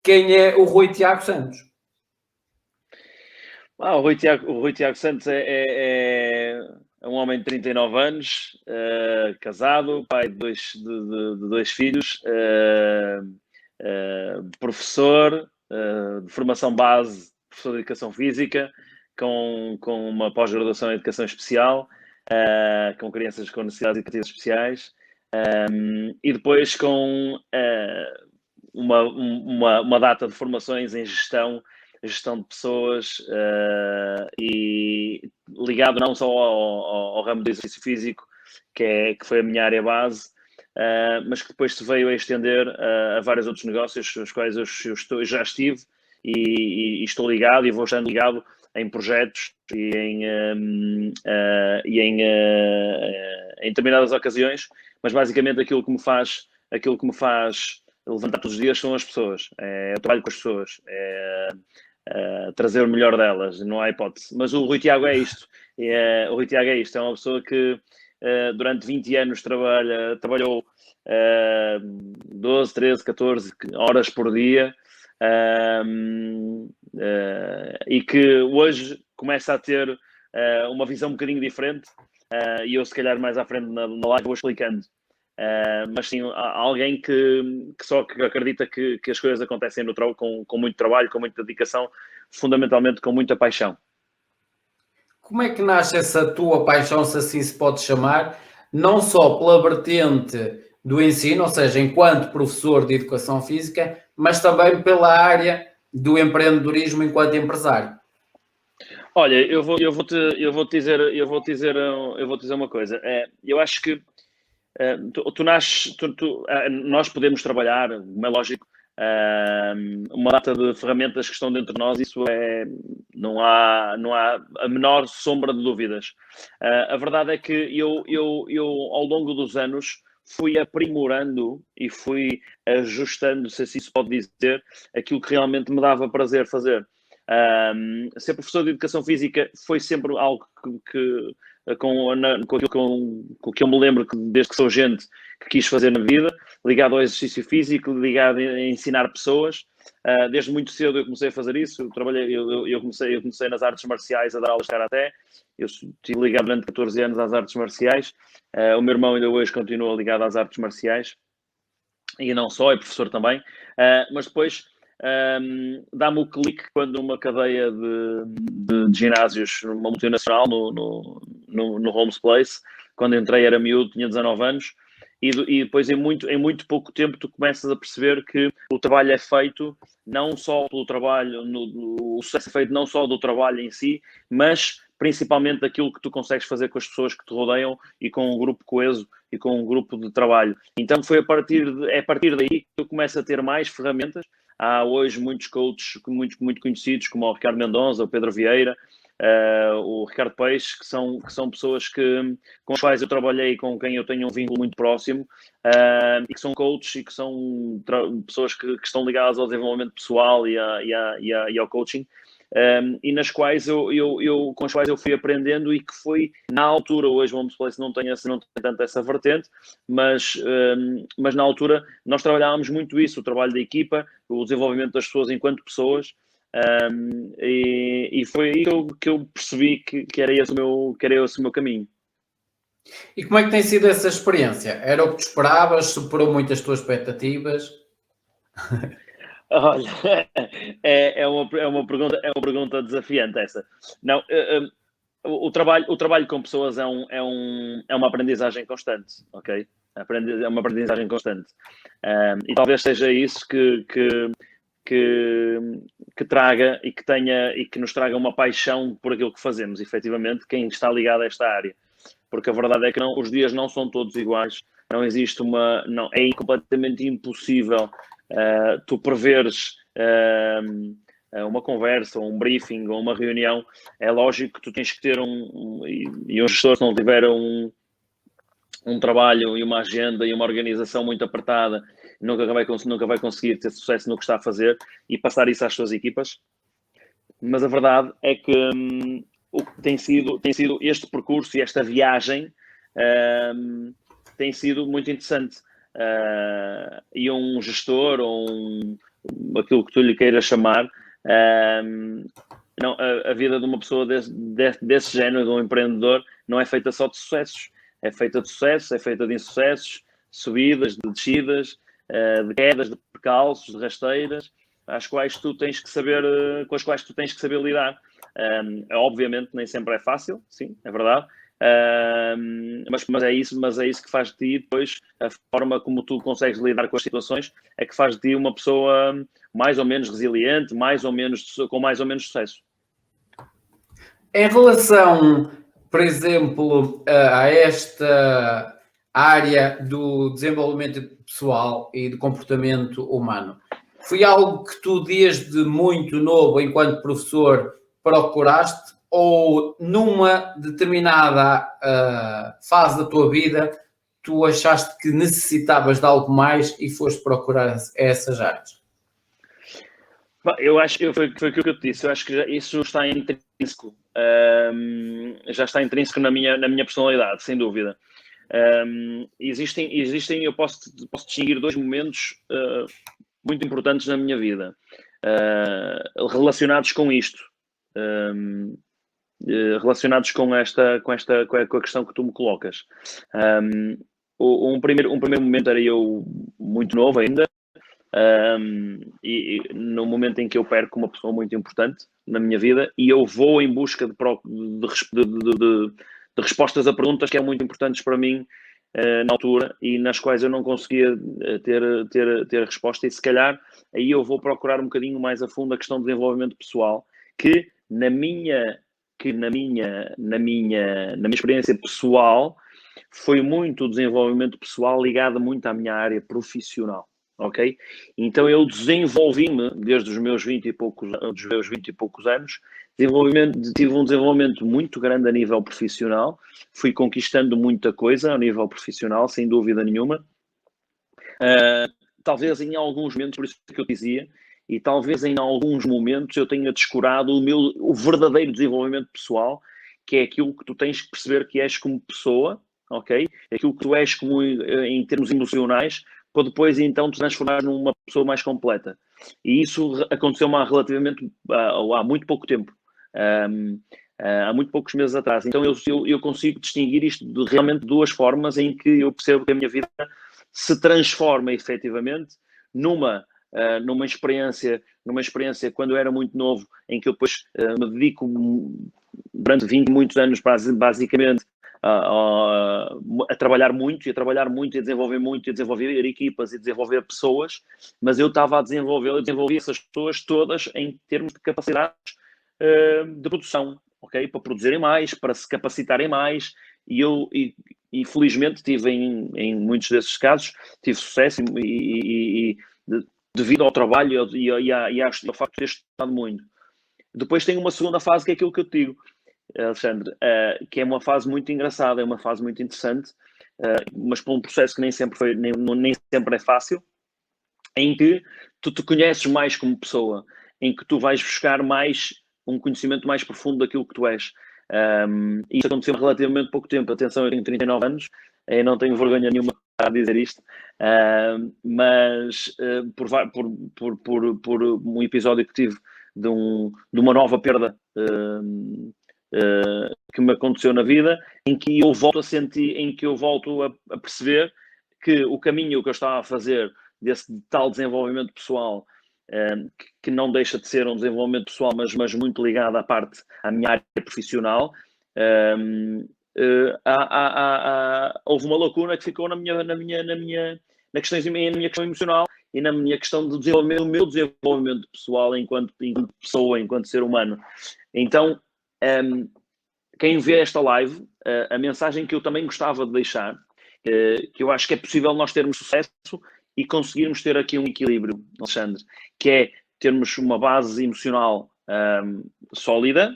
Quem é o Rui Tiago Santos? O Rui Tiago Santos é um homem de 39 anos, casado, pai de dois filhos, professor de formação base, professor de Educação Física, com uma pós-graduação em Educação Especial, com crianças com necessidades educativas especiais, e depois com uma data de formações em gestão de pessoas, e ligado não só ao ramo do exercício físico, que foi a minha área base, mas que depois se veio a estender a vários outros negócios, os quais eu já estive e estou ligado e vou estando ligado em projetos e em determinadas ocasiões, mas basicamente aquilo que me faz levantar todos os dias são as pessoas, é o trabalho com as pessoas, trazer o melhor delas, não há hipótese. Mas o Rui Tiago é isto. O Rui Tiago é isto. É uma pessoa que durante 20 anos trabalhou 12, 13, 14 horas por dia, e que hoje começa a ter uma visão um bocadinho diferente, e eu se calhar mais à frente na live vou explicando. Mas sim, alguém que acredita que as coisas acontecem com muito trabalho, com muita dedicação, fundamentalmente com muita paixão. Como é que nasce essa tua paixão, se assim se pode chamar, não só pela vertente do ensino, ou seja, enquanto professor de Educação Física, mas também pela área do empreendedorismo enquanto empresário? Olha, eu vou te dizer uma coisa. Eu acho que nós podemos trabalhar, como é lógico, uma data de ferramentas que estão dentro de nós, isso não há a menor sombra de dúvidas. A verdade é que eu ao longo dos anos fui aprimorando e fui ajustando, se assim se pode dizer, aquilo que realmente me dava prazer fazer. Ser professor de Educação Física foi sempre algo com aquilo que eu me lembro que desde que sou gente que quis fazer na vida, ligado ao exercício físico, ligado a ensinar pessoas. Desde muito cedo eu comecei a fazer isso. Eu comecei nas artes marciais a dar aulas de karaté. Eu estive ligado durante 14 anos às artes marciais. O meu irmão ainda hoje continua ligado às artes marciais. E não só, é professor também. Mas depois dá-me o clique quando uma cadeia de ginásios, uma multinacional, no Holmes Place, quando entrei era miúdo, tinha 19 anos, e depois em muito pouco tempo tu começas a perceber que o trabalho é feito não só pelo trabalho, o sucesso é feito não só do trabalho em si, mas principalmente daquilo que tu consegues fazer com as pessoas que te rodeiam e com um grupo coeso e com um grupo de trabalho. Então foi a partir daí que tu começas a ter mais ferramentas. Há hoje muitos coaches muito conhecidos, como o Ricardo Mendonça, o Pedro Vieira, o Ricardo Peixe, que são pessoas com as quais eu trabalhei e com quem eu tenho um vínculo muito próximo, e que são coaches e que são pessoas que estão ligadas ao desenvolvimento pessoal e ao coaching, e nas quais com as quais eu fui aprendendo, e que foi na altura, hoje o Homes Place não tem tanto essa vertente, mas na altura nós trabalhávamos muito isso, o trabalho da equipa, o desenvolvimento das pessoas enquanto pessoas, e foi aí que eu percebi que era esse o meu caminho. E como é que tem sido essa experiência? Era o que tu esperavas? Superou muito as tuas expectativas? Olha, é uma pergunta desafiante essa. Não, o trabalho com pessoas é uma aprendizagem constante, ok? É uma aprendizagem constante. E talvez seja isso que traga e que nos traga uma paixão por aquilo que fazemos, efetivamente, quem está ligado a esta área. Porque a verdade é que os dias não são todos iguais, não existe é completamente impossível tu preveres uma conversa, ou um briefing, ou uma reunião. É lógico que tu tens que ter e um gestor, se não tiver um trabalho e uma agenda e uma organização muito apertada, nunca vai conseguir ter sucesso no que está a fazer e passar isso às suas equipas. Mas a verdade é que o que tem sido este percurso e esta viagem tem sido muito interessante. E um gestor, ou aquilo que tu lhe queiras chamar, a vida de uma pessoa desse género, de um empreendedor, não é feita só de sucessos. É feita de sucessos, é feita de insucessos, subidas, de descidas, de quedas, de percalços, de rasteiras, com as quais tu tens que saber lidar. Obviamente nem sempre é fácil, sim, é verdade, mas é isso que faz de ti depois, a forma como tu consegues lidar com as situações é que faz de ti uma pessoa mais ou menos resiliente, com mais ou menos sucesso. Em relação, por exemplo, a esta área do desenvolvimento pessoal e do comportamento humano, foi algo que tu desde muito novo, enquanto professor, procuraste, ou numa determinada fase da tua vida tu achaste que necessitavas de algo mais e foste procurar essas áreas? Eu acho que foi aquilo que eu te disse. Eu acho que isso está intrínseco. Já está intrínseco na minha personalidade, sem dúvida. Existem, eu posso distinguir dois momentos muito importantes na minha vida, relacionados com isto, relacionados com a questão que tu me colocas. Um primeiro momento era eu muito novo ainda, e no momento em que eu perco uma pessoa muito importante na minha vida, e eu vou em busca de respostas a perguntas que eram muito importantes para mim na altura, e nas quais eu não conseguia ter resposta, e se calhar aí eu vou procurar um bocadinho mais a fundo a questão do desenvolvimento pessoal, que na minha experiência pessoal foi muito o desenvolvimento pessoal ligado muito à minha área profissional. Ok? Então eu desenvolvi-me desde os meus 20 e poucos anos, tive um desenvolvimento muito grande a nível profissional, fui conquistando muita coisa a nível profissional, sem dúvida nenhuma. Talvez em alguns momentos, por isso que eu dizia, e talvez em alguns momentos eu tenha descurado o verdadeiro desenvolvimento pessoal, que é aquilo que tu tens que perceber que és como pessoa, ok? Aquilo que tu és como em termos emocionais, para depois então te transformar numa pessoa mais completa. E isso aconteceu-me há muito pouco tempo. Há muito poucos meses atrás. Então eu consigo distinguir isto de realmente duas formas em que eu percebo que a minha vida se transforma efetivamente numa experiência quando eu era muito novo, em que eu depois me dedico durante 20 muitos anos basicamente a trabalhar muito e a desenvolver muito, e a desenvolver equipas e desenvolver pessoas, mas eu desenvolvi essas pessoas todas em termos de capacidades de produção, ok? Para produzirem mais, para se capacitarem mais, e felizmente tive em muitos desses casos, tive sucesso devido ao trabalho e ao facto de ter estudado muito. Depois tem uma segunda fase, que é aquilo que eu te digo, Alexandre, que é uma fase muito engraçada, é uma fase muito interessante, mas por um processo que nem sempre é fácil, em que tu te conheces mais como pessoa, em que tu vais buscar mais um conhecimento mais profundo daquilo que tu és. Isso aconteceu há relativamente pouco tempo. Atenção, eu tenho 39 anos, não tenho vergonha nenhuma a dizer isto, mas por um episódio que tive de uma nova perda que me aconteceu na vida, em que eu volto a sentir, em que eu volto a perceber que o caminho que eu estava a fazer desse tal desenvolvimento pessoal, que não deixa de ser um desenvolvimento pessoal, mas muito ligado à minha área profissional, houve uma lacuna que ficou na minha questão emocional e na minha questão de desenvolvimento, o meu desenvolvimento pessoal enquanto pessoa, enquanto ser humano. Então, quem vê esta live, a mensagem que eu também gostava de deixar, que eu acho que é possível nós termos sucesso e conseguirmos ter aqui um equilíbrio, Alexandre, que é termos uma base emocional sólida,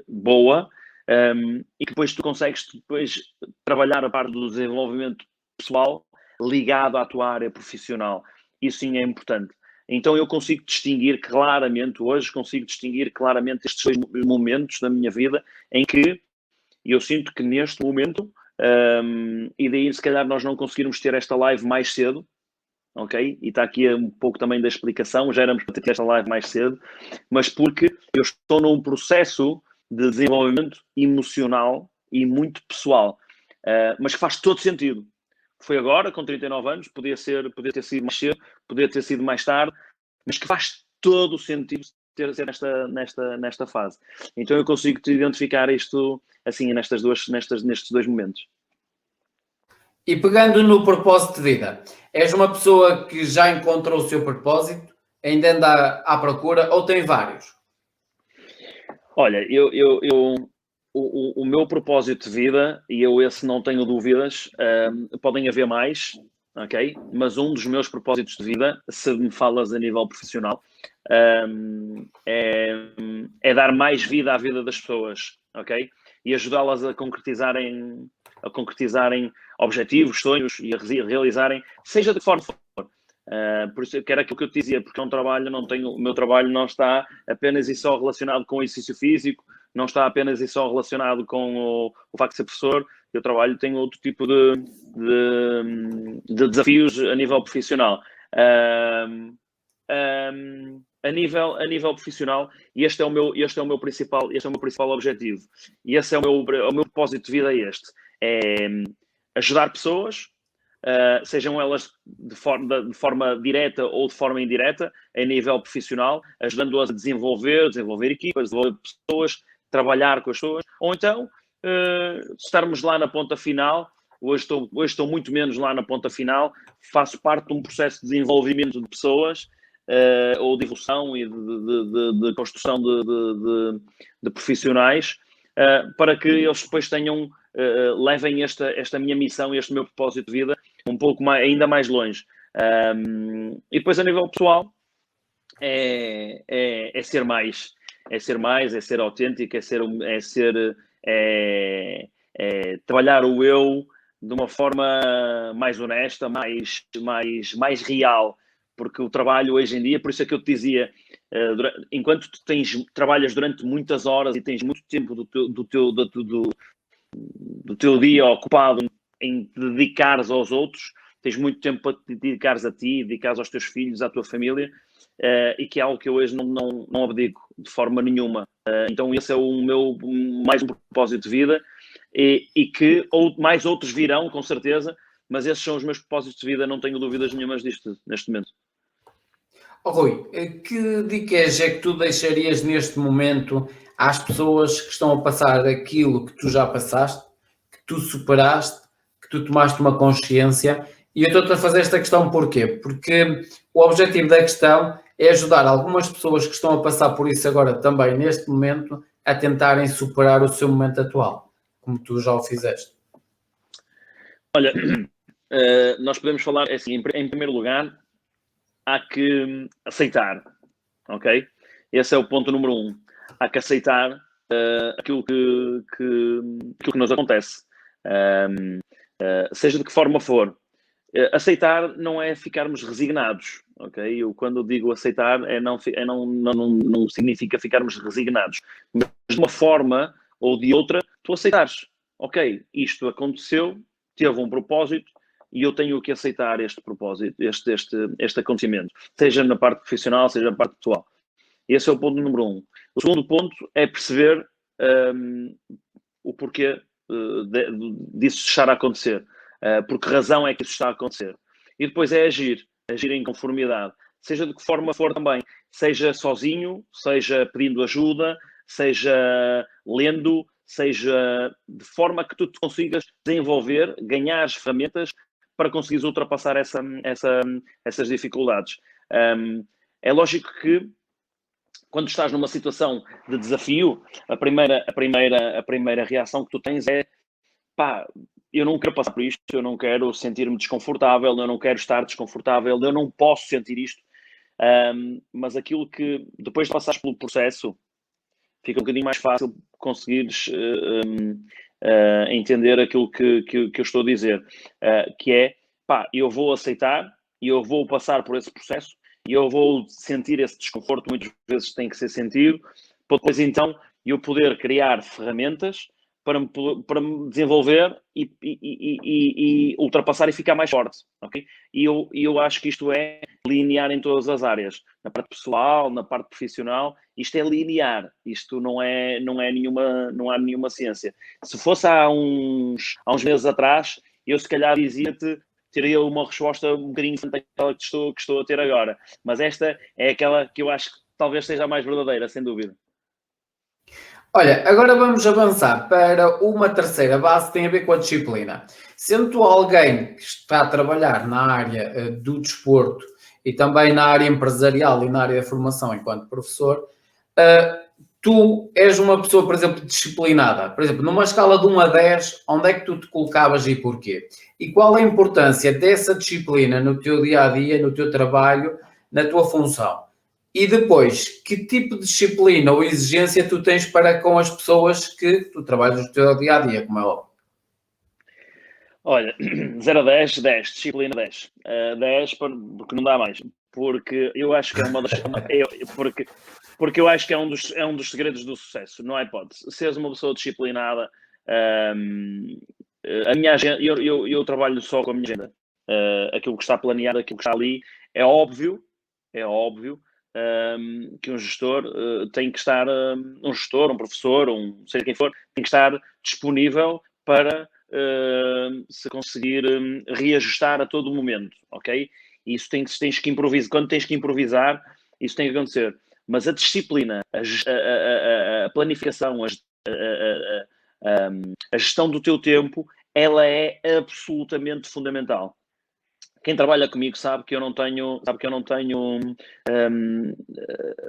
boa, e que depois tu consegues trabalhar a parte do desenvolvimento pessoal ligado à tua área profissional. Isso sim é importante. Então eu consigo distinguir claramente estes dois momentos da minha vida em que eu sinto que neste momento, e daí se calhar nós não conseguirmos ter esta live mais cedo, ok? E está aqui um pouco também da explicação, já éramos para ter esta live mais cedo, mas porque eu estou num processo de desenvolvimento emocional e muito pessoal, mas que faz todo sentido. Foi agora, com 39 anos, podia ter sido mais cedo, podia ter sido mais tarde, mas que faz todo o sentido ser nesta fase. Então eu consigo te identificar isto assim nestes dois momentos. E pegando no propósito de vida, és uma pessoa que já encontrou o seu propósito, ainda anda à procura ou tem vários? Olha, o meu propósito de vida, e esse não tenho dúvidas, podem haver mais, ok? Mas um dos meus propósitos de vida, se me falas a nível profissional, é dar mais vida à vida das pessoas, ok? E ajudá-las a concretizarem objetivos, sonhos e a realizarem, seja de que forma for. Por isso, que era aquilo que eu te dizia, porque o meu trabalho não está apenas e só relacionado com o exercício físico, não está apenas e só relacionado com o facto de ser professor. Eu trabalho, tenho outro tipo de desafios a nível profissional. A nível profissional, e este é o meu principal objetivo, e esse é o meu propósito de vida, é ajudar pessoas, sejam elas de forma direta ou de forma indireta, a nível profissional, ajudando-as a desenvolver equipas, desenvolver pessoas, trabalhar com as pessoas, ou então estarmos lá na ponta final. Hoje estou muito menos lá na ponta final, faço parte de um processo de desenvolvimento de pessoas, ou de evolução e de construção de profissionais, para que eles depois levem esta minha missão, este meu propósito de vida um pouco ainda mais longe. E depois a nível pessoal é ser mais é ser mais, é ser autêntico, é trabalhar o eu de uma forma mais honesta, mais real, porque o trabalho hoje em dia, por isso é que eu te dizia, enquanto tu trabalhas durante muitas horas e tens muito tempo do teu dia ocupado em te dedicares aos outros, tens muito tempo para te dedicares a ti, dedicares aos teus filhos, à tua família, e que é algo que eu hoje não abdico de forma nenhuma. Então esse é o meu mais um propósito de vida, e que mais outros virão, com certeza, mas esses são os meus propósitos de vida, não tenho dúvidas nenhumas disto, neste momento. Rui, que dicas é que tu deixarias neste momento às pessoas que estão a passar aquilo que tu já passaste, que tu superaste, que tu tomaste uma consciência? E eu estou-te a fazer esta questão porquê? Porque o objetivo da questão é ajudar algumas pessoas que estão a passar por isso agora também, neste momento, a tentarem superar o seu momento atual, como tu já o fizeste. Olha, nós podemos falar, assim, em primeiro lugar, há que aceitar, ok? Esse é o ponto número 1. Há que aceitar aquilo que nos acontece, seja de que forma for. Aceitar não é ficarmos resignados, ok? Eu, quando digo aceitar, não significa ficarmos resignados, mas de uma forma ou de outra, tu aceitares, ok, isto aconteceu, teve um propósito, e eu tenho que aceitar este propósito, este acontecimento, seja na parte profissional, seja na parte pessoal. Esse é o ponto número 1. O segundo ponto é perceber o porquê disso estar a acontecer. Por que razão é que isso está a acontecer. E depois é agir em conformidade, seja de que forma for também, seja sozinho, seja pedindo ajuda, seja lendo, seja de forma que tu te consigas desenvolver, ganhar as ferramentas para conseguires ultrapassar essas dificuldades. É lógico que quando estás numa situação de desafio, a primeira reação que tu tens é pá, eu não quero passar por isto, eu não quero sentir-me desconfortável, eu não quero estar desconfortável, eu não posso sentir isto. Mas aquilo que, depois de passares pelo processo, fica um bocadinho mais fácil conseguires entender aquilo que eu estou a dizer, que é, pá, eu vou aceitar e eu vou passar por esse processo e eu vou sentir esse desconforto, muitas vezes tem que ser sentido, para depois então eu poder criar ferramentas para me desenvolver e ultrapassar e ficar mais forte, ok? E eu acho que isto é linear em todas as áreas, na parte pessoal, na parte profissional, isto é linear, isto não há nenhuma ciência. Se fosse há uns meses atrás, eu se calhar dizia-te, teria uma resposta um bocadinho diferente daquela que estou a ter agora, mas esta é aquela que eu acho que talvez seja a mais verdadeira, sem dúvida. Olha, agora vamos avançar para uma terceira base que tem a ver com a disciplina. Sendo tu alguém que está a trabalhar na área do desporto e também na área empresarial e na área da formação enquanto professor, tu és uma pessoa, por exemplo, disciplinada. Por exemplo, numa escala de 1 a 10, onde é que tu te colocavas e porquê? E qual a importância dessa disciplina no teu dia-a-dia, no teu trabalho, na tua função? E depois, que tipo de disciplina ou exigência tu tens para com as pessoas que tu trabalhas no teu dia-a-dia, como é óbvio? Olha, 0 a 10, 10, disciplina 10. 10 porque não dá mais. Porque eu acho que é uma das... porque eu acho que é um dos segredos do sucesso, não há hipótese. Seres uma pessoa disciplinada, a minha agenda, eu trabalho só com a minha agenda. Aquilo que está planeado, aquilo que está ali, é óbvio que um gestor tem que estar, um gestor, um professor, seja quem for, tem que estar disponível para se conseguir reajustar a todo momento, ok? Isso tens que improvisar. Quando tens que improvisar, isso tem que acontecer. Mas a disciplina, a planificação, a gestão do teu tempo, ela é absolutamente fundamental. Quem trabalha comigo sabe que eu não tenho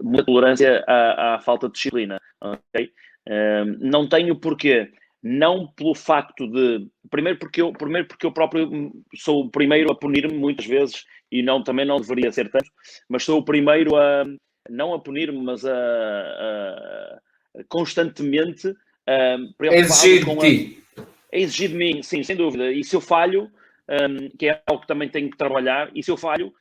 muita tolerância à falta de disciplina, ok? Não tenho porquê. Não pelo facto de... Primeiro porque eu próprio sou o primeiro a punir-me muitas vezes e também não deveria ser tanto, mas sou o primeiro não a punir-me, mas a constantemente Exigir de preocupado ti. a exigir de mim, sim, sem dúvida. E se eu falho, que é algo que também tenho que trabalhar, e se eu falho,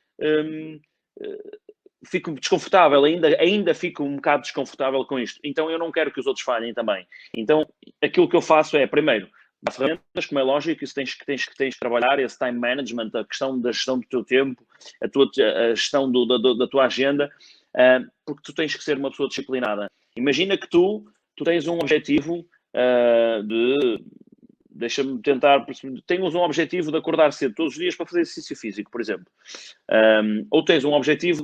fico desconfortável, ainda fico um bocado desconfortável com isto. Então eu não quero que os outros falhem também. Então aquilo que eu faço é, primeiro, dar ferramentas, como é lógico, isso tens que trabalhar, esse time management, a questão da gestão do teu tempo, a gestão da tua agenda, porque tu tens que ser uma pessoa disciplinada. Imagina que tu tens um objetivo deixa-me tentar, tens um objetivo de acordar cedo todos os dias para fazer exercício físico, por exemplo. Ou tens um objetivo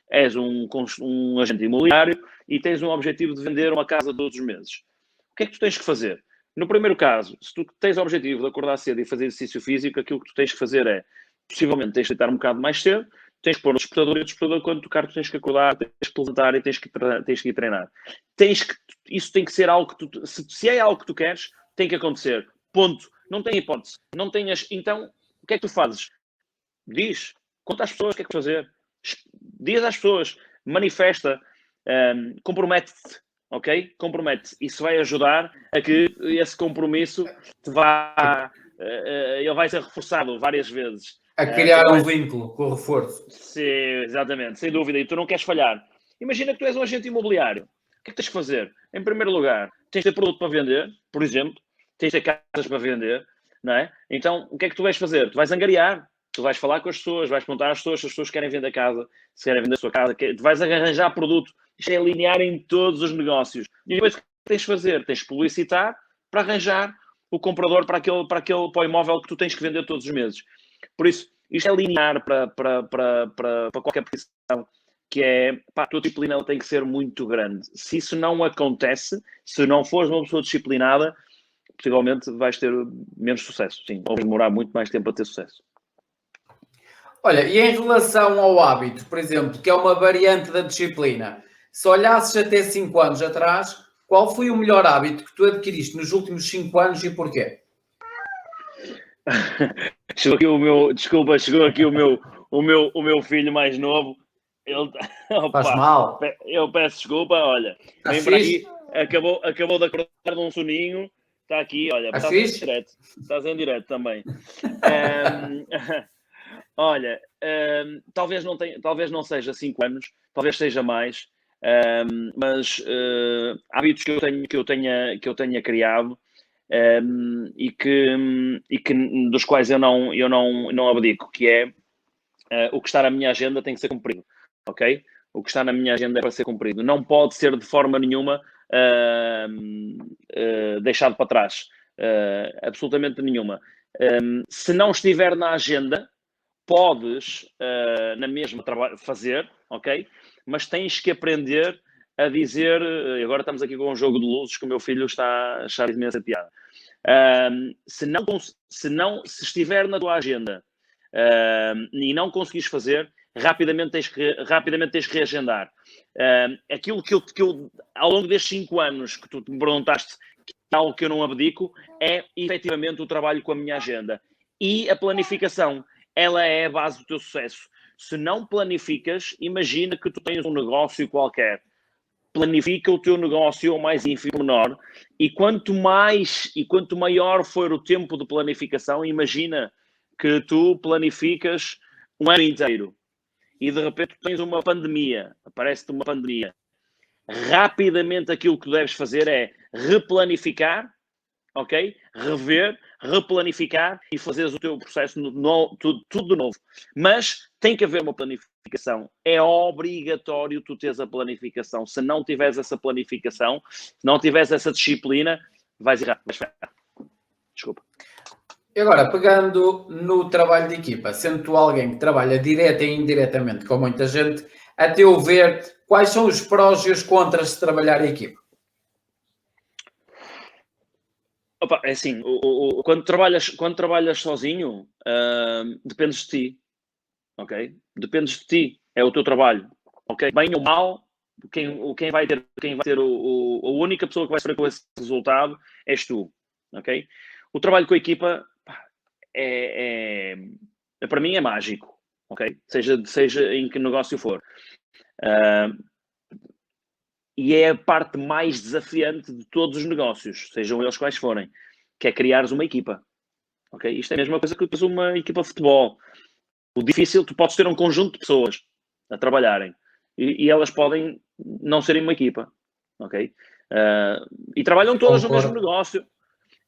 és um agente imobiliário e tens um objetivo de vender uma casa todos os meses. O que é que tu tens que fazer? No primeiro caso, se tu tens o objetivo de acordar cedo e fazer exercício físico, aquilo que tu tens que fazer é, possivelmente, tens que deitar um bocado mais cedo, tens que pôr no despertador e o despertador, quando tocar, tu tens que acordar, tens que levantar e tens que ir treinar. Isso tem que ser algo que tu... Se é algo que tu queres, tem que acontecer. Ponto. Não tem hipótese. Não tenhas... Então, o que é que tu fazes? Diz. Conta às pessoas o que é que fazer. Diz às pessoas. Manifesta. Compromete-te. Ok? Compromete-te. Isso vai ajudar a que esse compromisso ele vai ser reforçado várias vezes. A criar um vínculo com o reforço. Sim, exatamente. Sem dúvida. E tu não queres falhar. Imagina que tu és um agente imobiliário. O que é que tens que fazer? Em primeiro lugar, tens de ter produto para vender, por exemplo. Tens de ter casas para vender, não é? Então, o que é que tu vais fazer? Tu vais angariar. Tu vais falar com as pessoas, vais perguntar às pessoas se as pessoas querem vender a casa, se querem vender a sua casa, tu vais arranjar produto. Isto é linear em todos os negócios. E depois o que tens de fazer? Tens de publicitar para arranjar o comprador para o imóvel que tu tens que vender todos os meses. Por isso, isto é linear para qualquer profissão, que é, a tua disciplina tem que ser muito grande. Se isso não acontece, se não fores uma pessoa disciplinada, possivelmente vais ter menos sucesso, sim, ou vais demorar muito mais tempo a ter sucesso. Olha, e em relação ao hábito, por exemplo, que é uma variante da disciplina, se olhasses até 5 anos atrás, qual foi o melhor hábito que tu adquiriste nos últimos 5 anos e porquê? Chegou aqui o meu filho mais novo. Ele, Faz mal. Eu peço desculpa, olha. Tá Vem para fixe? aqui, acabou de acordar de um soninho. Está aqui, olha, Tá estás fixe? em direto. Estás em direto também. Olha, talvez não seja 5 anos, talvez seja mais, mas hábitos que eu tenha criado e que dos quais eu não abdico, que é o que está na minha agenda tem que ser cumprido, ok? O que está na minha agenda é para ser cumprido. Não pode ser de forma nenhuma deixado para trás. Absolutamente nenhuma. Se não estiver na agenda, podes na mesma fazer, ok? Mas tens que aprender a dizer... Agora estamos aqui com um jogo de luzes que o meu filho está a achar imensa piada. Se estiver na tua agenda e não conseguires fazer, rapidamente tens que reagendar. Aquilo que eu, ao longo destes 5 anos que tu me perguntaste, que é algo que eu não abdico, é efetivamente o trabalho com a minha agenda. E a planificação, ela é a base do teu sucesso. Se não planificas, imagina que tu tens um negócio qualquer. Planifica o teu negócio ao mais ínfimo menor e quanto maior for o tempo de planificação, imagina que tu planificas um ano inteiro e de repente tens uma pandemia, aparece-te uma pandemia. Rapidamente aquilo que deves fazer é replanificar, ok? Rever, replanificar e fazeres o teu processo tudo de novo. Mas tem que haver uma planificação. É obrigatório tu teres a planificação. Se não tiveres essa planificação, se não tiveres essa disciplina, vais errar. Desculpa. E agora, pegando no trabalho de equipa, sendo tu alguém que trabalha direta e indiretamente com muita gente, a teu ver, quais são os prós e os contras de trabalhar em equipa? Opa, é assim, quando trabalhas sozinho, dependes de ti, ok? Dependes de ti, é o teu trabalho, ok? Bem ou mal, quem vai ter a única pessoa que vai sofrer com esse resultado és tu, ok? O trabalho com a equipa para mim é mágico, ok? Seja em que negócio for. e é a parte mais desafiante de todos os negócios, sejam eles quais forem, que é criares uma equipa. Okay? Isto é a mesma coisa que tens uma equipa de futebol. O difícil, tu podes ter um conjunto de pessoas a trabalharem e elas podem não serem uma equipa. Ok? E trabalham todas no mesmo negócio.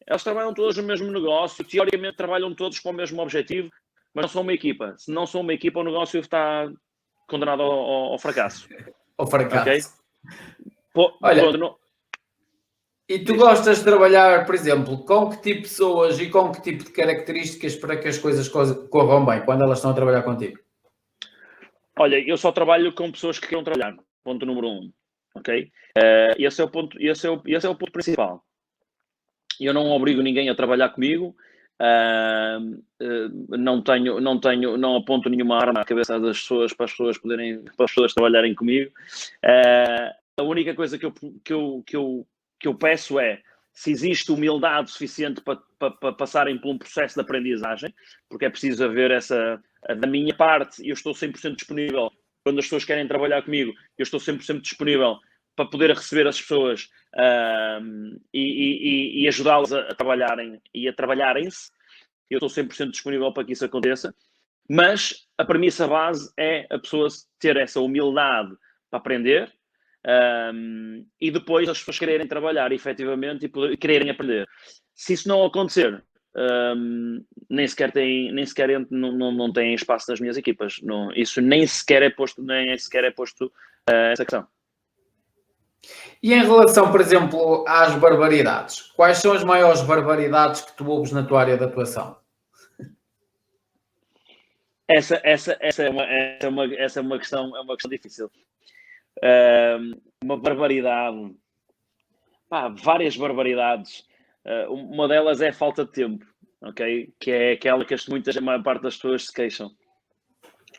Elas trabalham todas no mesmo negócio, teoricamente trabalham todos com o mesmo objetivo, mas não são uma equipa. Se não são uma equipa, o negócio está condenado ao fracasso. Ao fracasso. Okay? Olha, e tu gostas de trabalhar, por exemplo, com que tipo de pessoas e com que tipo de características para que as coisas corram bem quando elas estão a trabalhar contigo? Olha, eu só trabalho com pessoas que queiram trabalhar. Ponto número 1. Ok? Esse é o ponto principal. Eu não obrigo ninguém a trabalhar comigo. Não aponto nenhuma arma à cabeça das pessoas para as pessoas trabalharem comigo. A única coisa que eu peço é se existe humildade suficiente para passarem por um processo de aprendizagem, porque é preciso haver da minha parte, eu estou 100% disponível. Quando as pessoas querem trabalhar comigo, eu estou 100% disponível para poder receber as pessoas e ajudá-las a trabalharem e a trabalharem-se. Eu estou 100% disponível para que isso aconteça, mas a premissa base é a pessoa ter essa humildade para aprender e depois as pessoas quererem trabalhar efetivamente e quererem aprender. Se isso não acontecer, nem sequer não tem espaço nas minhas equipas. Isso nem sequer é posto essa questão. E em relação, por exemplo, às barbaridades, quais são as maiores barbaridades que tu ouves na tua área de atuação? Essa é uma questão difícil. Uma barbaridade. Várias barbaridades. Uma delas é a falta de tempo, ok? Que é aquela que a maior parte das pessoas se queixam.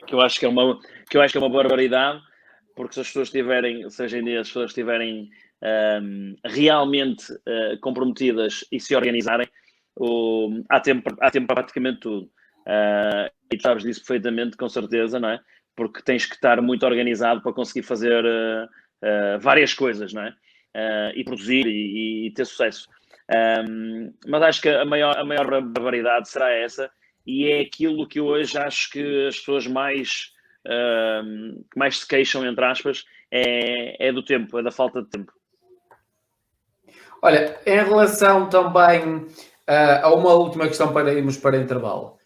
Que eu acho que é uma barbaridade, porque se as pessoas estiverem realmente comprometidas e se organizarem, há tempo para praticamente tudo. E tu sabes disso perfeitamente, com certeza, não é? Porque tens que estar muito organizado para conseguir fazer várias coisas, não é? E produzir e ter sucesso. Mas acho que a maior barbaridade será essa, e é aquilo que eu hoje acho que as pessoas que mais se queixam, entre aspas, é do tempo, é da falta de tempo. Olha, em relação também a uma última questão para irmos para intervalo.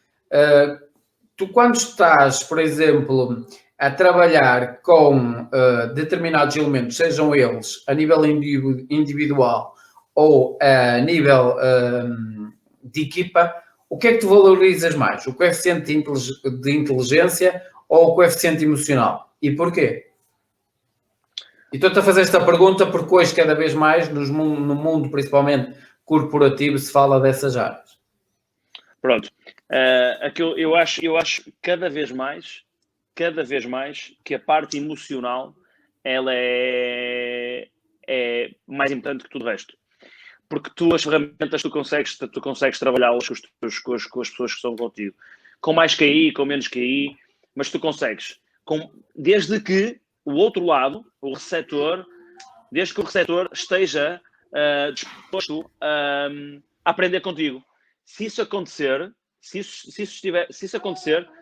Tu quando estás, por exemplo, a trabalhar com determinados elementos, sejam eles a nível individual ou a nível de equipa, o que é que tu valorizas mais? O coeficiente de inteligência ou o coeficiente emocional? E porquê? E estou-te a fazer esta pergunta porque hoje, cada vez mais, no mundo principalmente corporativo, se fala dessas áreas. Pronto. Eu acho cada vez mais que a parte emocional ela é mais importante que tudo o resto. Porque as ferramentas tu consegues trabalhá-las com as pessoas que estão contigo. Com mais QI, com menos QI, mas tu consegues. Desde que o outro lado, desde que o receptor esteja disposto a aprender contigo. Se isso acontecer,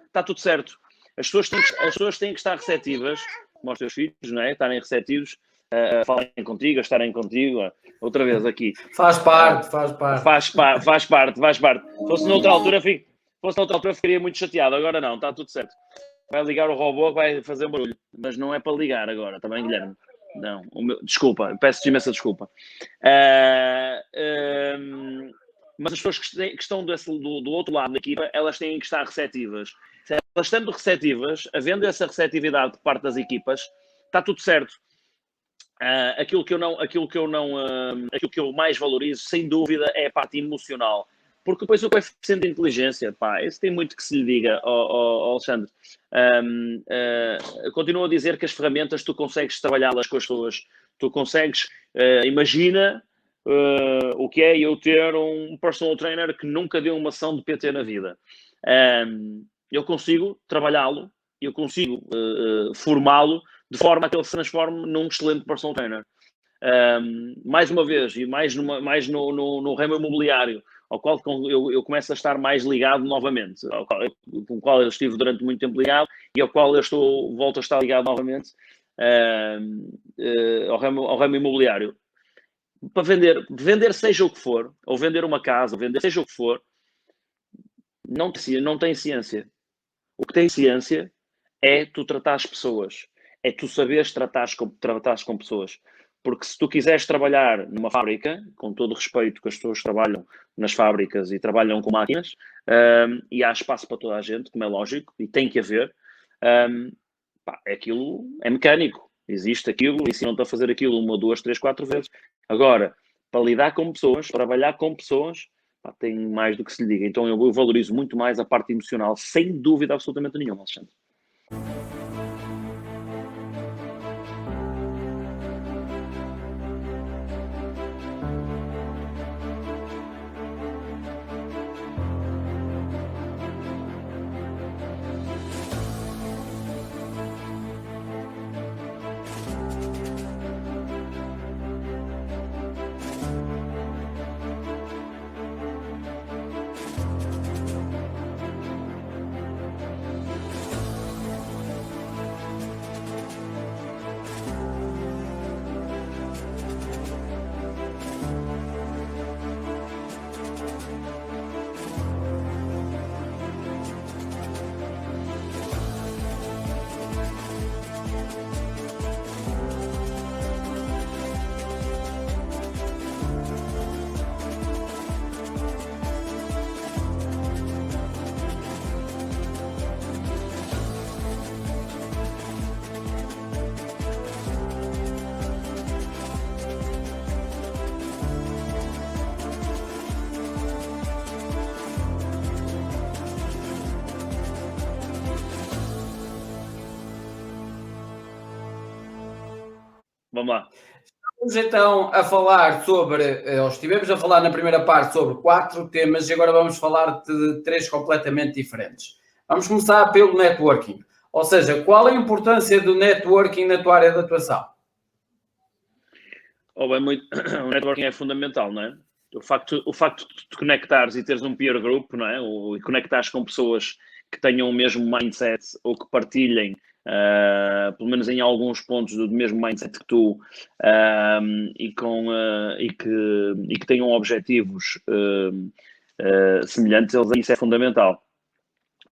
está tudo certo. As pessoas têm que estar receptivas, como os teus filhos, não é? Estarem receptivos a falarem contigo, a estarem contigo. Outra vez aqui. Faz parte. Faz parte. Se fosse noutra altura, ficaria muito chateado. Agora não, está tudo certo. Vai ligar o robô, vai fazer um barulho. Mas não é para ligar agora, também, Guilherme. Não, desculpa, peço imensa desculpa. Mas as pessoas que estão do outro lado da equipa, elas têm que estar receptivas. Se elas estando receptivas, havendo essa receptividade por parte das equipas, está tudo certo. Aquilo que eu mais valorizo, sem dúvida, é a parte emocional. Porque depois o coeficiente de inteligência, esse tem muito que se lhe diga, Alexandre. Continuo a dizer que as ferramentas tu consegues trabalhá-las com as pessoas. Tu consegues, imagina o que é eu ter um personal trainer que nunca deu uma ação de PT na vida. Eu consigo trabalhá-lo, eu consigo formá-lo de forma a que ele se transforme num excelente personal trainer. Mais uma vez, e mais no ramo imobiliário, ao qual eu começo a estar mais ligado novamente, com o qual eu estive durante muito tempo ligado e ao qual volto a estar ligado novamente ao ramo imobiliário. Para vender seja o que for, ou vender uma casa, ou vender seja o que for, não tem ciência. O que tem ciência é tu tratar as pessoas, é tu saberes tratar com pessoas. Porque se tu quiseres trabalhar numa fábrica, com todo o respeito que as pessoas trabalham nas fábricas e trabalham com máquinas, e há espaço para toda a gente, como é lógico, e tem que haver, aquilo é mecânico, existe aquilo, ensinam-te a fazer aquilo 1, 2, 3, 4 vezes. Agora, para lidar com pessoas, trabalhar com pessoas, tem mais do que se lhe diga. Então eu valorizo muito mais a parte emocional, sem dúvida absolutamente nenhuma, Alexandre. Vamos lá. Estamos então a falar ou estivemos a falar na primeira parte sobre 4 temas e agora vamos falar de 3 completamente diferentes. Vamos começar pelo networking, ou seja, qual a importância do networking na tua área de atuação? O networking é fundamental, não é? O facto de te conectares e teres um peer group, não é? E conectares com pessoas que tenham o mesmo mindset ou que partilhem, pelo menos em alguns pontos, do mesmo mindset que tu, e que tenham objetivos semelhantes, isso é fundamental.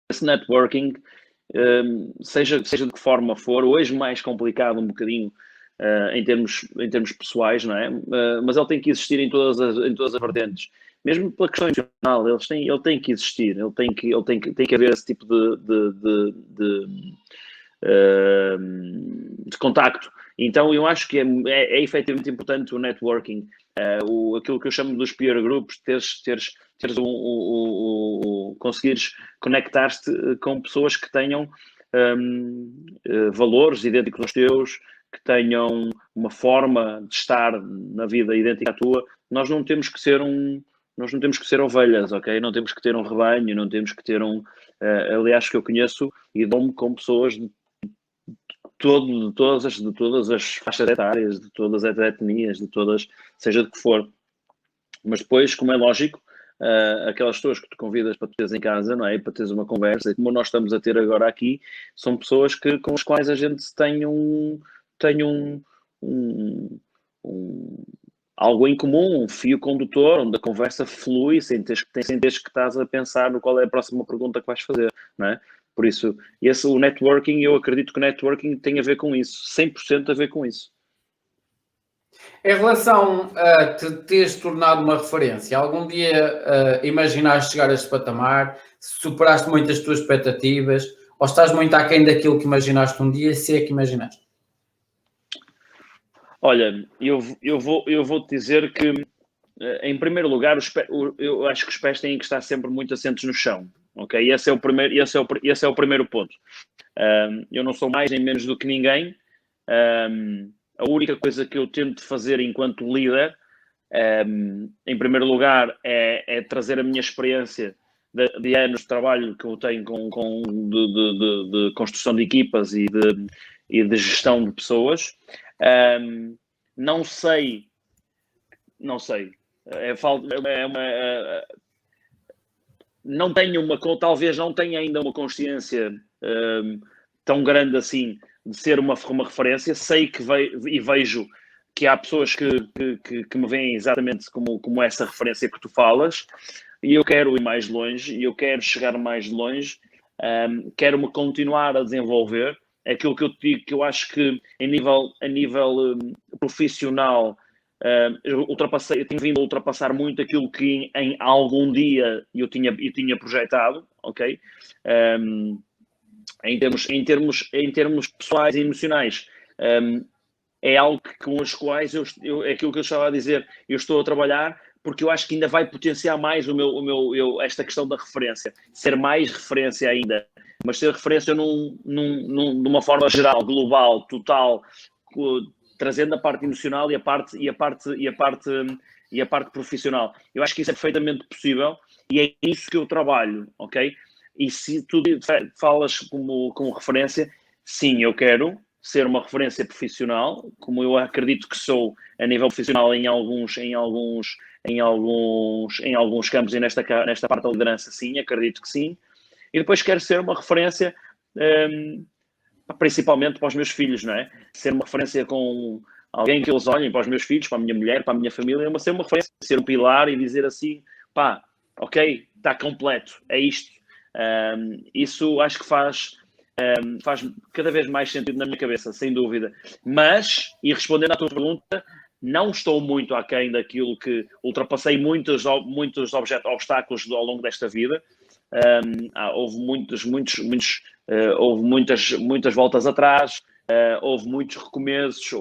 Esse networking, seja de que forma for, hoje mais complicado um bocadinho, em termos pessoais, não é? Mas ele tem que existir em todas as vertentes. Mesmo pela questão emocional, ele tem que existir, tem que haver esse tipo de contacto. Então, eu acho que é efetivamente importante o networking, aquilo que eu chamo dos peer groups, conseguires conectar-te com pessoas que tenham valores idênticos aos teus, que tenham uma forma de estar na vida idêntica à tua. Nós não temos que ser ovelhas, ok? Não temos que ter um rebanho, não temos que ter aliás, que eu conheço e dou-me com pessoas de todas as faixas etárias, de todas as etnias, seja de que for. Mas depois, como é lógico, aquelas pessoas que tu convidas para teres em casa, não é? Para teres uma conversa, e como nós estamos a ter agora aqui, são pessoas com as quais a gente tem algo em comum, um fio condutor, onde a conversa flui sem teres que estás a pensar no qual é a próxima pergunta que vais fazer, não é? Por isso, o networking, eu acredito que o networking tem a ver com isso, 100% a ver com isso. Em relação a te teres tornado uma referência, algum dia imaginaste chegar a este patamar? Superaste muito as tuas expectativas? Ou estás muito aquém daquilo que imaginaste um dia, se é que imaginaste? Olha, eu vou-te dizer que, em primeiro lugar, eu acho que os pés têm que estar sempre muito assentos no chão, ok? Esse é o primeiro ponto. Eu não sou mais nem menos do que ninguém. A única coisa que eu tento fazer enquanto líder, em primeiro lugar, é trazer a minha experiência de anos de trabalho que eu tenho de construção de equipas e e de gestão de pessoas. Não sei. Não tenho talvez não tenha ainda uma consciência tão grande assim de ser uma referência. Sei que vejo que há pessoas que me veem exatamente como essa referência que tu falas, e eu quero ir mais longe, e eu quero chegar mais longe, quero-me continuar a desenvolver. É aquilo que eu te digo, que eu acho que a nível profissional, eu tenho vindo a ultrapassar muito aquilo que em algum dia eu tinha projetado, ok? Em termos pessoais e emocionais, é algo com os quais é aquilo que eu estava a dizer, eu estou a trabalhar, porque eu acho que ainda vai potenciar mais esta questão da referência, ser mais referência ainda, mas ser referência de uma forma geral, global, total, trazendo a parte emocional e a parte profissional. Eu acho que isso é perfeitamente possível e é isso que eu trabalho, ok? E se tu falas como referência, sim, eu quero ser uma referência profissional, como eu acredito que sou a nível profissional em alguns campos, e nesta parte da liderança, sim, acredito que sim. E depois quero ser uma referência, principalmente para os meus filhos, não é? Ser uma referência com alguém que eles olhem para os meus filhos, para a minha mulher, para a minha família, ser uma referência, ser um pilar e dizer assim, pá, ok, está completo, é isto. Isso acho que faz cada vez mais sentido na minha cabeça, sem dúvida. Mas, e respondendo à tua pergunta, não estou muito aquém daquilo que ultrapassei muitos obstáculos ao longo desta vida. Houve muitas voltas atrás, houve muitos recomeços,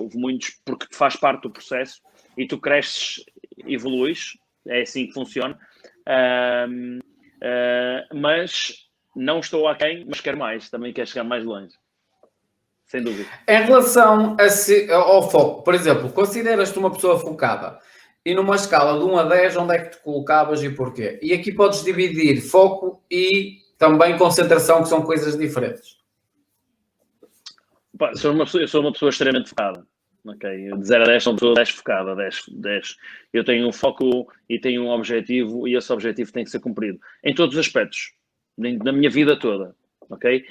porque faz parte do processo e tu cresces, evoluís, é assim que funciona. Mas não estou aquém, mas quero mais, também quero chegar mais longe, sem dúvida. Em relação ao foco, por exemplo, consideras-te uma pessoa focada e numa escala de 1 a 10, onde é que te colocavas e porquê? E aqui podes dividir foco e também concentração, que são coisas diferentes. Eu sou uma pessoa extremamente focada. Okay. De 0 a 10 sou uma pessoa 10 focada, 10. Eu tenho um foco e tenho um objetivo, e esse objetivo tem que ser cumprido em todos os aspectos, na minha vida toda, ok?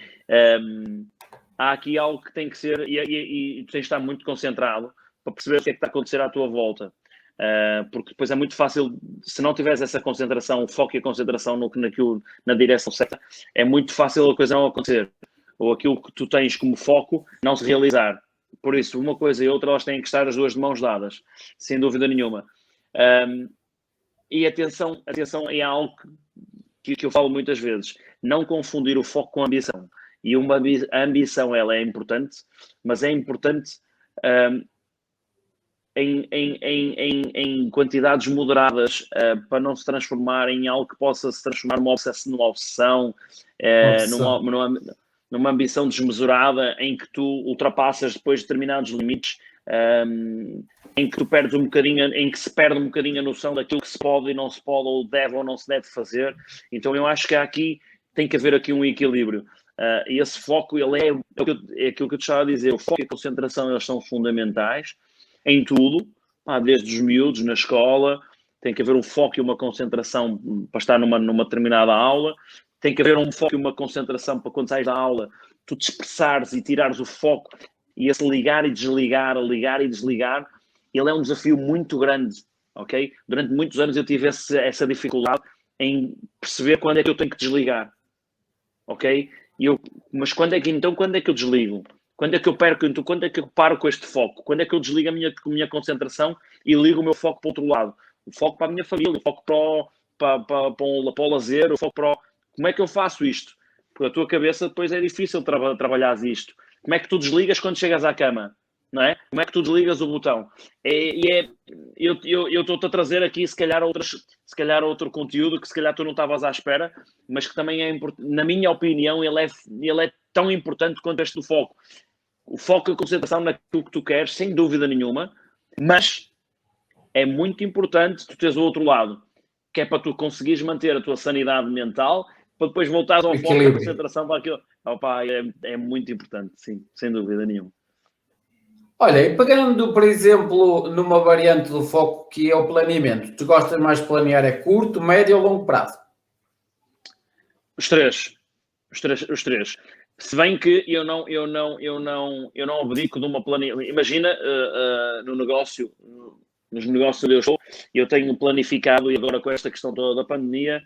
Há aqui algo que tem que ser, e tu tens de estar muito concentrado para perceber o que é que está a acontecer à tua volta, porque depois é muito fácil, se não tiveres essa concentração, o foco e a concentração na direção certa, é muito fácil a coisa não acontecer, ou aquilo que tu tens como foco não se realizar. Por isso, uma coisa e outra, elas têm que estar as duas de mãos dadas, sem dúvida nenhuma. E atenção é algo que eu falo muitas vezes, não confundir o foco com a ambição. E a ambição, ela é importante, mas é importante em quantidades moderadas, para não se transformar em algo que possa se transformar numa obsessão, numa ambição desmesurada, em que tu ultrapassas depois determinados limites, em que tu perdes em que se perde um bocadinho a noção daquilo que se pode e não se pode, ou não se deve fazer. Então eu acho que tem que haver aqui um equilíbrio. E esse foco, ele é aquilo que eu te estava a dizer, o foco e a concentração, eles são fundamentais em tudo, desde os miúdos, na escola, tem que haver um foco e uma concentração para estar numa determinada aula, tem que haver um foco e uma concentração para quando sais da aula, tu te expressares e tirares o foco, e esse ligar e desligar, ele é um desafio muito grande, ok? Durante muitos anos eu tive essa dificuldade em perceber quando é que eu tenho que desligar, ok? Mas quando é que eu desligo? Quando é que eu paro com este foco? Quando é que eu desligo a minha concentração e ligo o meu foco para o outro lado? O foco para a minha família, o foco para o lazer, o foco para Como é que eu faço isto? Porque a tua cabeça depois é difícil trabalhar isto. Como é que tu desligas quando chegas à cama? Não é? Como é que tu desligas o botão? Eu estou-te a trazer aqui, se calhar outro conteúdo que se calhar tu não estavas à espera, mas que também é importante. Na minha opinião, ele é tão importante quanto este do foco. O foco e a concentração naquilo que tu queres, sem dúvida nenhuma, mas é muito importante tu teres o outro lado, que é para tu conseguires manter a tua sanidade mental, para depois voltares ao foco e a concentração para Opa, é muito importante, sim, sem dúvida nenhuma. Olha, e pegando, por exemplo, numa variante do foco que é o planeamento, tu gostas mais de planear a curto, médio ou longo prazo? Os três. Os três. Se bem que eu não abdico de uma planificação. Imagina, nos negócios onde eu estou, eu tenho planificado, e agora com esta questão toda da pandemia,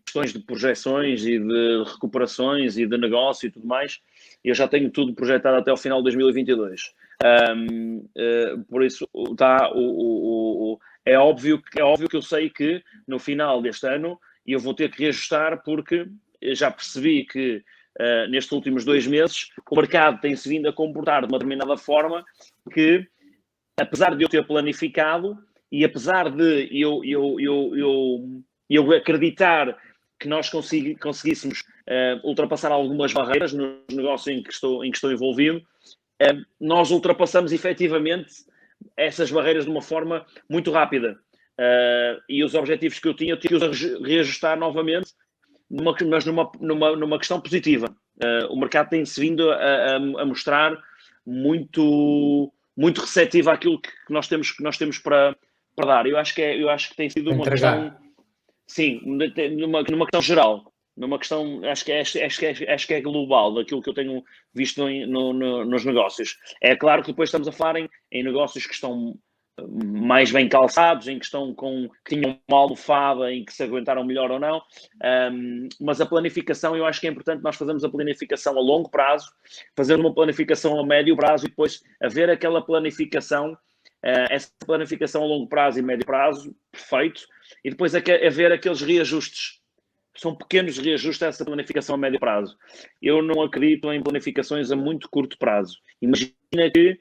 questões de projeções e de recuperações e de negócio e tudo mais, eu já tenho tudo projetado até ao final de 2022. Por isso, é óbvio que eu sei que no final deste ano eu vou ter que reajustar, porque já percebi que nestes últimos 2 meses o mercado tem-se vindo a comportar de uma determinada forma que, apesar de eu ter planificado e apesar de eu acreditar que nós conseguíssemos ultrapassar algumas barreiras no negócio em que estou envolvido, nós ultrapassamos efetivamente essas barreiras de uma forma muito rápida. E os objetivos que eu tinha que os reajustar novamente, mas numa questão positiva. O mercado tem-se vindo a mostrar muito receptivo àquilo que nós temos para dar. Eu acho que tem sido uma questão, sim, numa questão geral, numa questão, acho que é global, daquilo que eu tenho visto nos negócios. É claro que depois estamos a falar em negócios que estão mais bem calçados, em que tinham uma almofada, em que se aguentaram melhor ou não, mas a planificação, eu acho que é importante nós fazermos a planificação a longo prazo, fazer uma planificação a médio prazo e depois haver aquela planificação, essa planificação a longo prazo e médio prazo, perfeito, e depois haver aqueles reajustes. São pequenos reajustes a essa planificação a médio prazo. Eu não acredito em planificações a muito curto prazo. Imagina que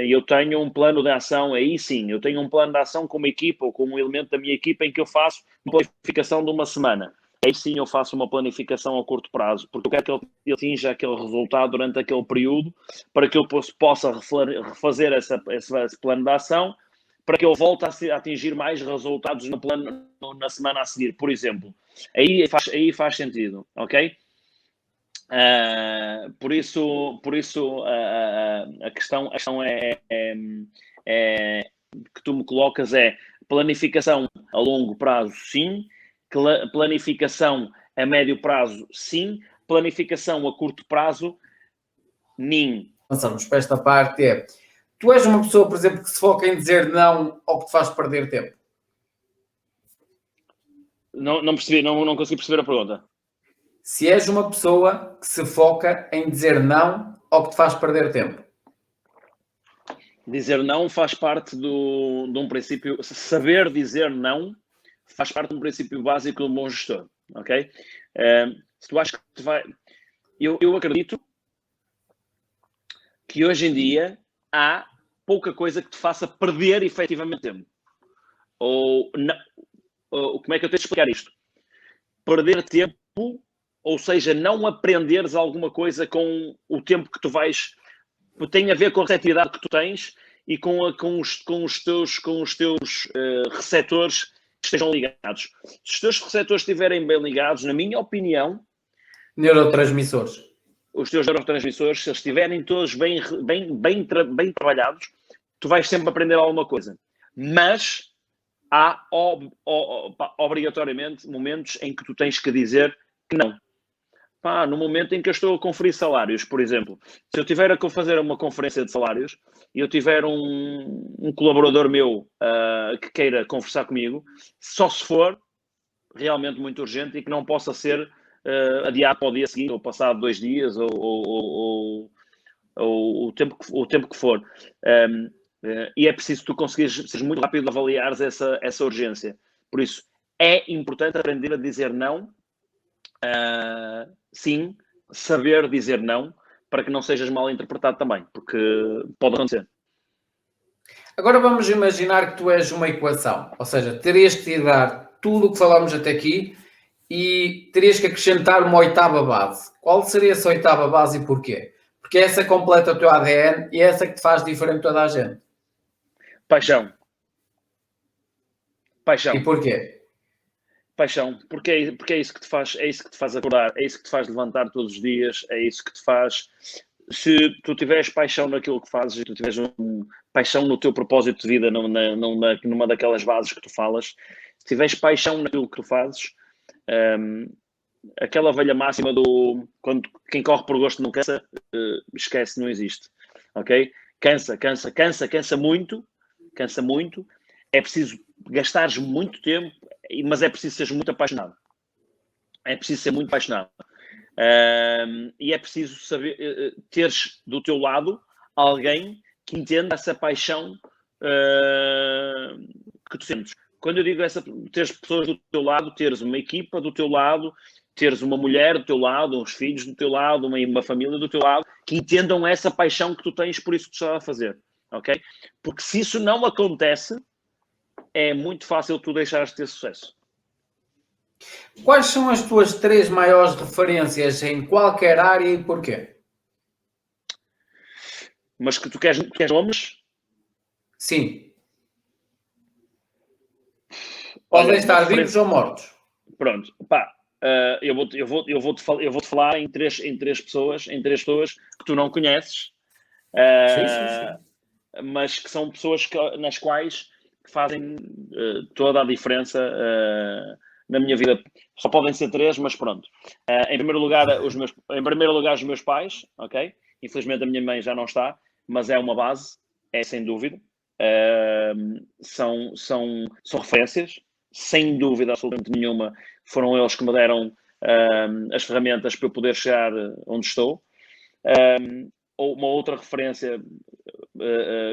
eu tenho um plano de ação, aí sim, eu tenho um plano de ação com uma equipa ou com um elemento da minha equipa em que eu faço uma planificação de uma semana. Aí sim eu faço uma planificação a curto prazo, porque eu quero que ele atinja aquele resultado durante aquele período, para que eu possa refazer esse plano de ação, para que eu volte a atingir mais resultados na semana a seguir, por exemplo. Aí faz sentido, ok? Por isso a questão que tu me colocas é planificação a longo prazo, sim, planificação a médio prazo, sim, planificação a curto prazo, nem. Passamos para esta parte. Tu és uma pessoa, por exemplo, que se foca em dizer não ao que te faz perder tempo? Não percebi, não consegui perceber a pergunta. Se és uma pessoa que se foca em dizer não ao que te faz perder tempo? Dizer não faz parte de um princípio. Saber dizer não faz parte de um princípio básico de um bom gestor, ok? Se tu achas que tu vai... Eu acredito que hoje em dia há pouca coisa que te faça perder efetivamente tempo. Ou como é que eu tenho de explicar isto? Perder tempo, ou seja, não aprenderes alguma coisa com o tempo que tu vais... Tem a ver com a receptividade que tu tens e com os teus receptores que estejam ligados. Se os teus receptores estiverem bem ligados, na minha opinião... Neurotransmissores. Os teus neurotransmissores, se eles estiverem todos bem trabalhados, tu vais sempre aprender alguma coisa. Mas há obrigatoriamente momentos em que tu tens que dizer que não. No momento em que eu estou a conferir salários, por exemplo, se eu tiver a fazer uma conferência de salários e eu tiver um colaborador meu que queira conversar comigo, só se for realmente muito urgente e que não possa ser adiado para o dia seguinte ou passado 2 dias ou o tempo que for. E é preciso que tu conseguires ser muito rápido a avaliares essa urgência. Por isso, é importante aprender a dizer não. Sim, saber dizer não, para que não sejas mal interpretado também, porque pode acontecer. Agora vamos imaginar que tu és uma equação, ou seja, terias que te dar tudo o que falámos até aqui e terias que acrescentar uma oitava base. Qual seria essa oitava base e porquê? Porque essa completa o teu ADN e é essa que te faz diferente de toda a gente. Paixão. E porquê? Paixão, porque é isso que te faz, é isso que te faz acordar, é isso que te faz levantar todos os dias, é isso que te faz. Se tu tiveres paixão naquilo que fazes e tu tiveres paixão no teu propósito de vida, numa daquelas bases que tu falas, se tiveres paixão naquilo que tu fazes, aquela velha máxima do quem corre por gosto não cansa, esquece, não existe, ok? Cansa muito, é preciso gastares muito tempo, mas é preciso seres muito apaixonado. É preciso ser muito apaixonado. E é preciso saber teres do teu lado alguém que entenda essa paixão que tu sentes. Quando eu digo teres pessoas do teu lado, teres uma equipa do teu lado, teres uma mulher do teu lado, uns filhos do teu lado, uma família do teu lado, que entendam essa paixão que tu tens por isso que tu estás a fazer, ok? Porque se isso não acontece, é muito fácil tu deixares de ter sucesso. Quais são as tuas 3 maiores referências em qualquer área e porquê? Mas que tu queres nomes? Sim. Podem estar vivos ou mortos. Pronto, pá, eu vou-te falar em três pessoas que tu não conheces, Sim. mas que são pessoas nas quais fazem toda a diferença na minha vida. Só podem ser 3, mas pronto. Em primeiro lugar, os meus pais, ok? Infelizmente a minha mãe já não está, mas é uma base, é sem dúvida. São referências, sem dúvida absolutamente nenhuma. Foram eles que me deram as ferramentas para eu poder chegar onde estou. Ou uma outra referência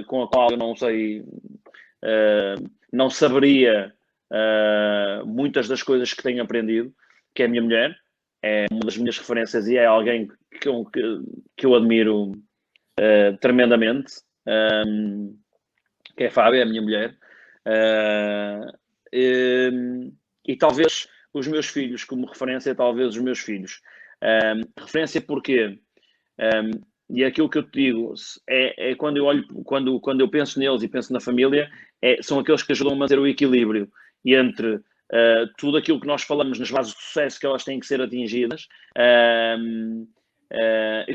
com a qual eu não sei, não saberia muitas das coisas que tenho aprendido, que é a minha mulher, é uma das minhas referências e é alguém que eu admiro tremendamente, que é a Fábia, é a minha mulher, e talvez os meus filhos, como referência, talvez os meus filhos. Referência porquê? E aquilo que eu te digo é quando eu olho, quando eu penso neles e penso na família, são aqueles que ajudam a manter o equilíbrio entre tudo aquilo que nós falamos nas bases de sucesso que elas têm que ser atingidas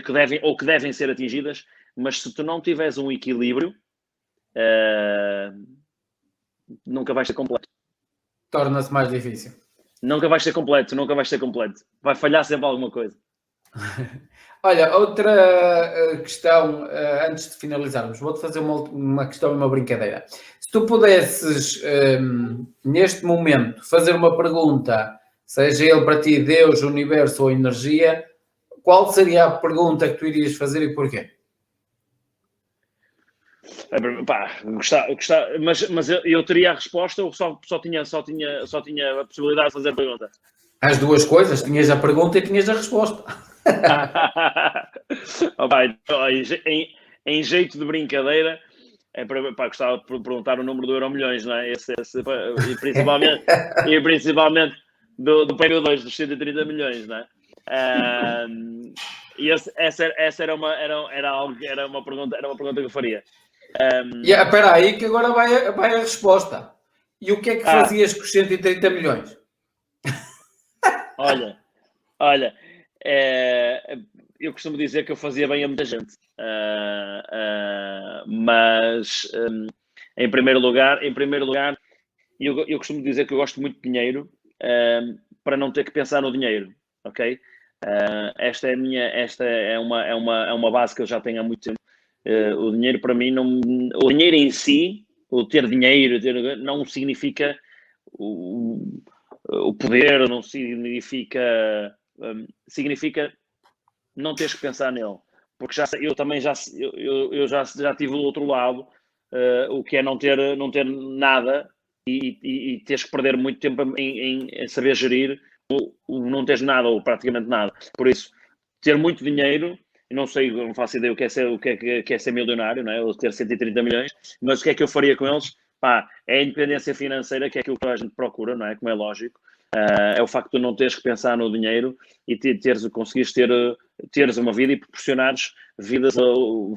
que devem ser atingidas, mas se tu não tiveres um equilíbrio, nunca vais ser completo. Torna-se mais difícil. Nunca vais ser completo. Vai falhar sempre alguma coisa. Olha, outra questão, antes de finalizarmos, vou-te fazer uma questão e uma brincadeira. Se tu pudesses, neste momento, fazer uma pergunta, seja ele para ti Deus, universo ou energia, qual seria a pergunta que tu irias fazer e porquê? Pá, mas eu teria a resposta ou só tinha a possibilidade de fazer a pergunta? As duas coisas, tinhas a pergunta e tinhas a resposta. Em jeito de brincadeira, gostava de perguntar o número do Euromilhões, não é? E principalmente do prémio 2, dos 130 milhões, não é? E essa era uma pergunta que eu faria. Espera aí que agora vai a resposta. E o que é que fazias com os 130 milhões? Olha, eu costumo dizer que eu fazia bem a muita gente, mas em primeiro lugar, eu costumo dizer que eu gosto muito de dinheiro para não ter que pensar no dinheiro, ok? Esta é uma base que eu já tenho há muito tempo. O dinheiro para mim o dinheiro em si, o ter dinheiro, não significa o poder, não significa não teres que pensar nele, porque eu também já tive do outro lado, o que é não ter nada e teres que perder muito tempo em saber gerir o não teres nada ou praticamente nada. Por isso, ter muito dinheiro, não faço ideia o que é ser milionário, não é? Ou ter 130 milhões, mas o que é que eu faria com eles? É a independência financeira, que é aquilo que a gente procura, não é? Como é lógico. É o facto de não teres que pensar no dinheiro e conseguires teres uma vida e proporcionares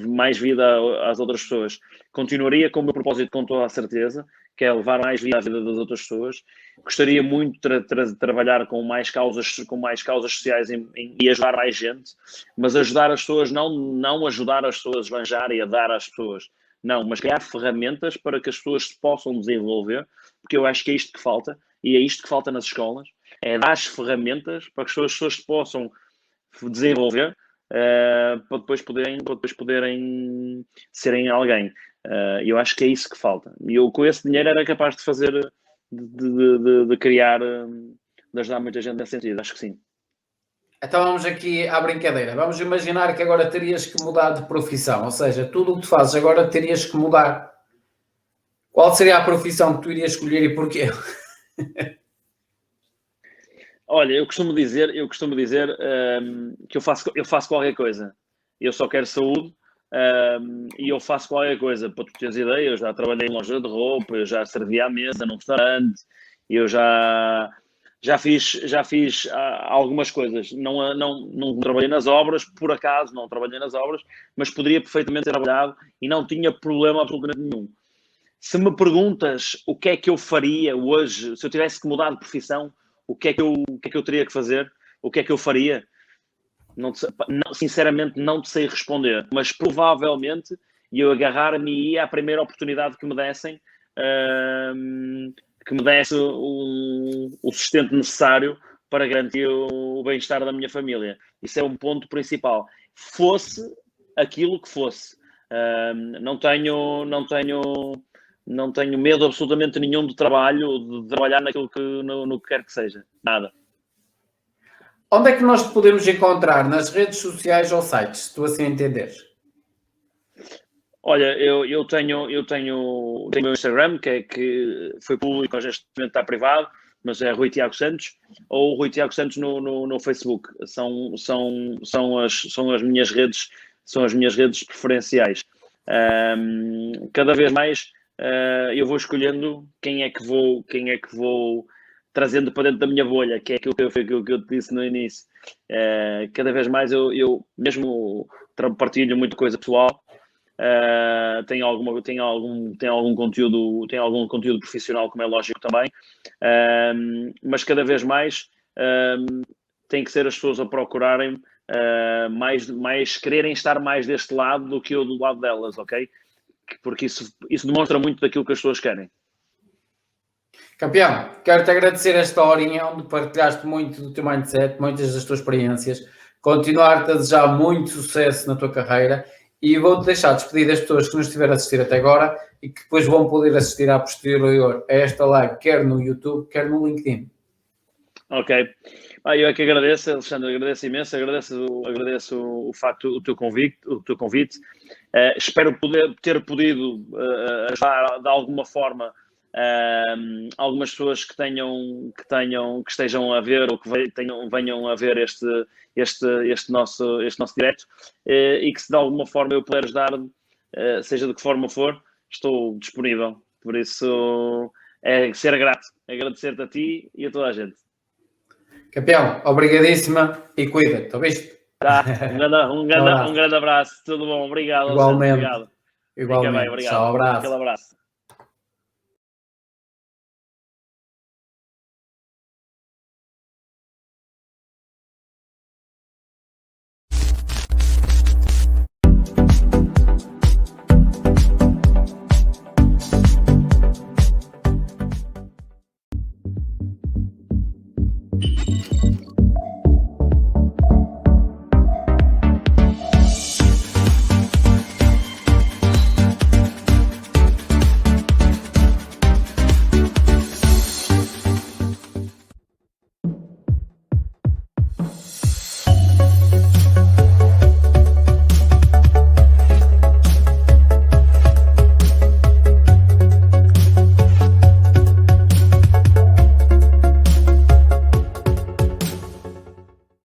mais vida às outras pessoas. Continuaria com o meu propósito com toda a certeza, que é levar mais vida à vida das outras pessoas. Gostaria muito de trabalhar com mais causas sociais e ajudar mais gente, mas ajudar as pessoas, não ajudar as pessoas a esbanjar e a dar às pessoas, não, mas criar ferramentas para que as pessoas se possam desenvolver, porque eu acho que é isto que falta, e é isto que falta nas escolas, é dar as ferramentas para que as pessoas se possam desenvolver, para depois poderem serem alguém. Eu acho que é isso que falta. E eu com esse dinheiro era capaz de fazer, de criar, de ajudar muita gente nesse sentido, acho que sim. Então vamos aqui à brincadeira. Vamos imaginar que agora terias que mudar de profissão, ou seja, tudo o que tu fazes agora terias que mudar. Qual seria a profissão que tu irias escolher e porquê? Olha, eu costumo dizer que eu faço qualquer coisa. Eu só quero saúde e eu faço qualquer coisa. Para tu teres ideia, eu já trabalhei em loja de roupa, eu já servi à mesa num restaurante, eu já fiz algumas coisas. Não trabalhei nas obras, por acaso não trabalhei nas obras, mas poderia perfeitamente ter trabalhado e não tinha problema absolutamente nenhum. Se me perguntas o que é que eu faria hoje, se eu tivesse que mudar de profissão, o que é que eu teria que fazer? O que é que eu faria? Sinceramente, não te sei responder, mas provavelmente eu agarrar-me-ia à primeira oportunidade que me dessem, que me desse o sustento necessário para garantir o bem-estar da minha família. Isso é um ponto principal. Fosse aquilo que fosse. Não tenho medo absolutamente nenhum do trabalho, de trabalhar no que quer que seja. Nada. Onde é que nós te podemos encontrar? Nas redes sociais ou sites, se tu assim entenderes? Olha, eu tenho o meu Instagram, que foi público, mas neste momento está privado, mas é Rui Tiago Santos, ou Rui Tiago Santos no Facebook. São as minhas redes preferenciais. Cada vez mais eu vou escolhendo quem é que vou trazendo para dentro da minha bolha, que é aquilo que eu te disse no início. Cada vez mais eu mesmo partilho muita coisa pessoal. Tem algum conteúdo profissional, como é lógico também, mas cada vez mais tem que ser as pessoas a procurarem mais quererem estar mais deste lado do que eu do lado delas, ok? Porque isso demonstra muito daquilo que as pessoas querem. Campeão, quero-te agradecer esta horinha onde partilhaste muito do teu mindset, muitas das tuas experiências, continuar-te a desejar muito sucesso na tua carreira e vou-te deixar despedir das pessoas que nos estiveram a assistir até agora e que depois vão poder assistir à posterior a esta live, quer no YouTube, quer no LinkedIn. Ok. Eu é que agradeço, Alexandre, agradeço imenso, agradeço o facto, o teu convite. Espero ter podido ajudar de alguma forma algumas pessoas que estejam a ver ou que venham a ver este nosso direto e que se de alguma forma eu puder ajudar, seja de que forma for, estou disponível. Por isso é ser grato, agradecer-te a ti e a toda a gente. Campeão, obrigadíssima e cuida-te, ouviste? Tá, um grande abraço, tudo bom, obrigado. Igualmente. Obrigado. Igualmente. Fica bem, obrigado. Tchau, abraço. Aquele abraço.